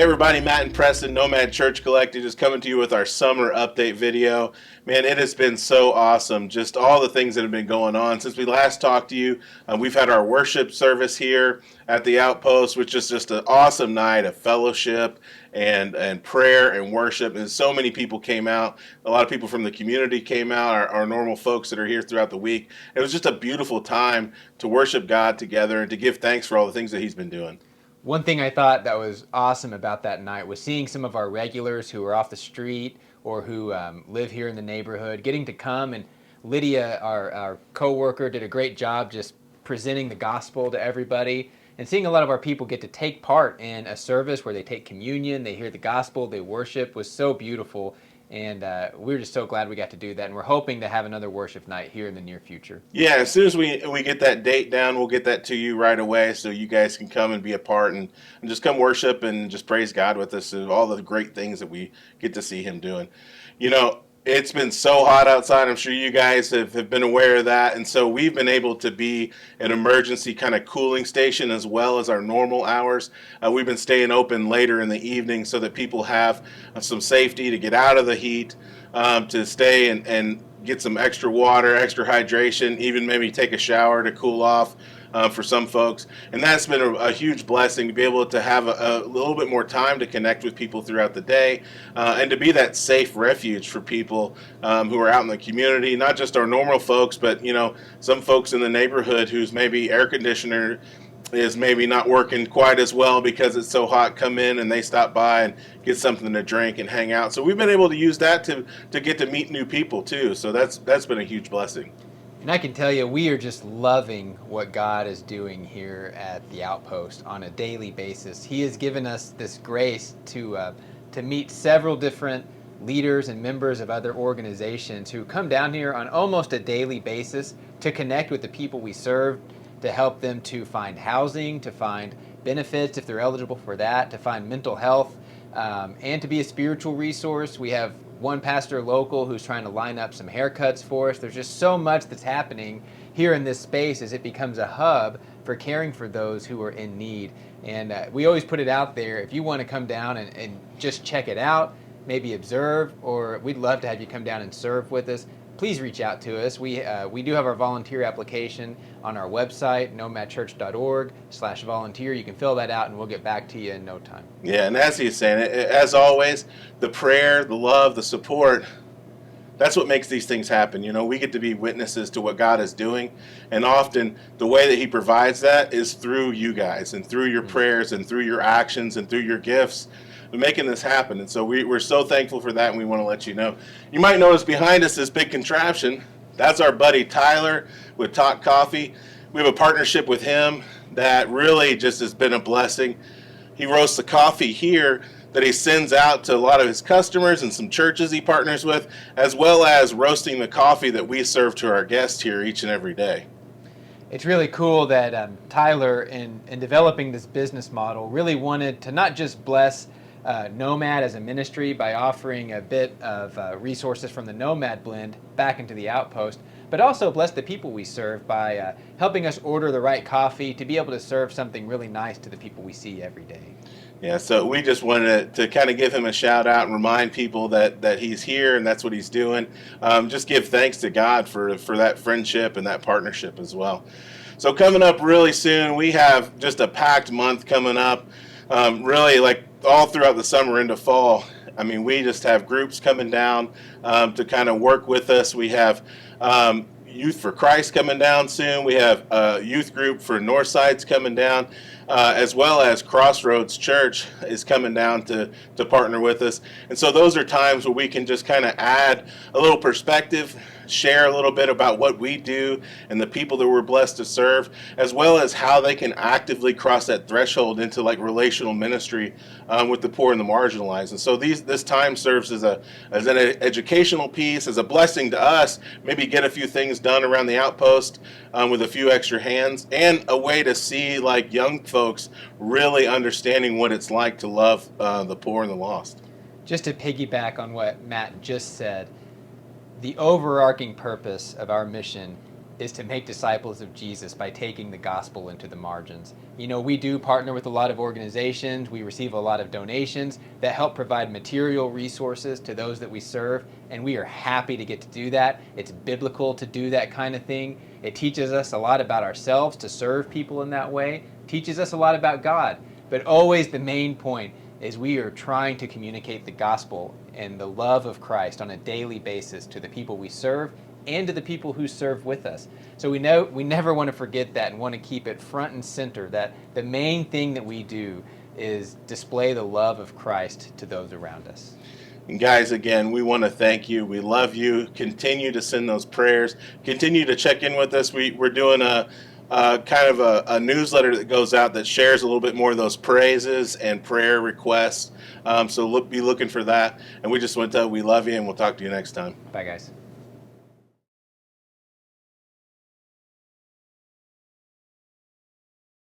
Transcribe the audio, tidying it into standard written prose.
Hey everybody, Matt and Preston, Nomad Church Collective, is coming to you with our summer update video. Man, it has been so awesome. Just all the things that have been going on since we last talked to you. We've had our worship service here at the Outpost, which is just an awesome night of fellowship and prayer and worship. And so many people came out. A lot of people from the community came out, our normal folks that are here throughout the week. It was just a beautiful time to worship God together and to give thanks for all the things that He's been doing. One thing I thought that was awesome about that night was seeing some of our regulars who were off the street or who live here in the neighborhood getting to come. And Lydia, our co-worker, did a great job just presenting the gospel to everybody. And seeing a lot of our people get to take part in a service where they take communion, they hear the gospel, they worship was so beautiful. And we were just so glad we got to do that. And we're hoping to have another worship night here in the near future. Yeah, as soon as we get that date down, we'll get that to you right away so you guys can come and be a part and just come worship and just praise God with us and all the great things that we get to see Him doing. You know, it's been so hot outside. I'm sure you guys have been aware of that. And so we've been able to be an emergency kind of cooling station as well as our normal hours. We've been staying open later in the evening so that people have some safety to get out of the heat, to stay and get some extra water, extra hydration, even maybe take a shower to cool off. For some folks, and that's been a huge blessing to be able to have a little bit more time to connect with people throughout the day, and to be that safe refuge for people who are out in the community, not just our normal folks, but some folks in the neighborhood whose maybe air conditioner is maybe not working quite as well because it's so hot. Come in and they stop by and get something to drink and hang out. So we've been able to use that to get to meet new people too. So that's been a huge blessing. And I can tell you, we are just loving what God is doing here at the Outpost on a daily basis. He has given us this grace to meet several different leaders and members of other organizations who come down here on almost a daily basis to connect with the people we serve, to help them to find housing, to find benefits if they're eligible for that, to find mental health, and to be a spiritual resource. We have one pastor local who's trying to line up some haircuts for us. There's just so much that's happening here in this space as it becomes a hub for caring for those who are in need. And we always put it out there, if you want to come down and just check it out, maybe observe, or we'd love to have you come down and serve with us, please reach out to us. We do have our volunteer application on our website, nomadchurch.org/volunteer. You can fill that out and we'll get back to you in no time. Yeah, and as he's saying, as always, the prayer, the love, the support, that's what makes these things happen. We get to be witnesses to what God is doing, and often the way that He provides that is through you guys and through your prayers and through your actions and through your gifts, making this happen. And so we're so thankful for that, and we want to let you know. You might notice behind us this big contraption. That's our buddy Tyler with Talk Coffee. We have a partnership with him that really just has been a blessing. He roasts the coffee here that he sends out to a lot of his customers and some churches he partners with, as well as roasting the coffee that we serve to our guests here each and every day. It's really cool that Tyler, in developing this business model, really wanted to not just bless Nomad as a ministry by offering a bit of resources from the Nomad blend back into the Outpost, but also bless the people we serve by helping us order the right coffee to be able to serve something really nice to the people we see every day. Yeah, so we just wanted to kind of give him a shout out and remind people that he's here and that's what he's doing. Just give thanks to God for that friendship and that partnership as well. So coming up really soon, we have just a packed month coming up, really like all throughout the summer into fall. I mean, we just have groups coming down to kind of work with us. We have Youth for Christ coming down soon. We have a youth group for Northside's coming down, as well as Crossroads Church is coming down to partner with us. And so those are times where we can just kind of add a little perspective, share a little bit about what we do and the people that we're blessed to serve, as well as how they can actively cross that threshold into like relational ministry with the poor and the marginalized. And so this time serves as an educational piece, as a blessing to us, maybe get a few things done around the Outpost with a few extra hands, and a way to see like young folks really understanding what it's like to love the poor and the lost. Just to piggyback on what Matt just said, the overarching purpose of our mission is to make disciples of Jesus by taking the gospel into the margins. You know, we do partner with a lot of organizations. We receive a lot of donations that help provide material resources to those that we serve, and we are happy to get to do that. It's biblical to do that kind of thing. It teaches us a lot about ourselves to serve people in that way. It teaches us a lot about God. But always the main point is we are trying to communicate the gospel and the love of Christ on a daily basis to the people we serve and to the people who serve with us. So we never want to forget that and want to keep it front and center, that the main thing that we do is display the love of Christ to those around us. And guys, again, we want to thank you. We love you. Continue to send those prayers. Continue to check in with us. We're doing a kind of a newsletter that goes out that shares a little bit more of those praises and prayer requests. So be looking for that. And we just want to tell you we love you, and we'll talk to you next time. Bye, guys.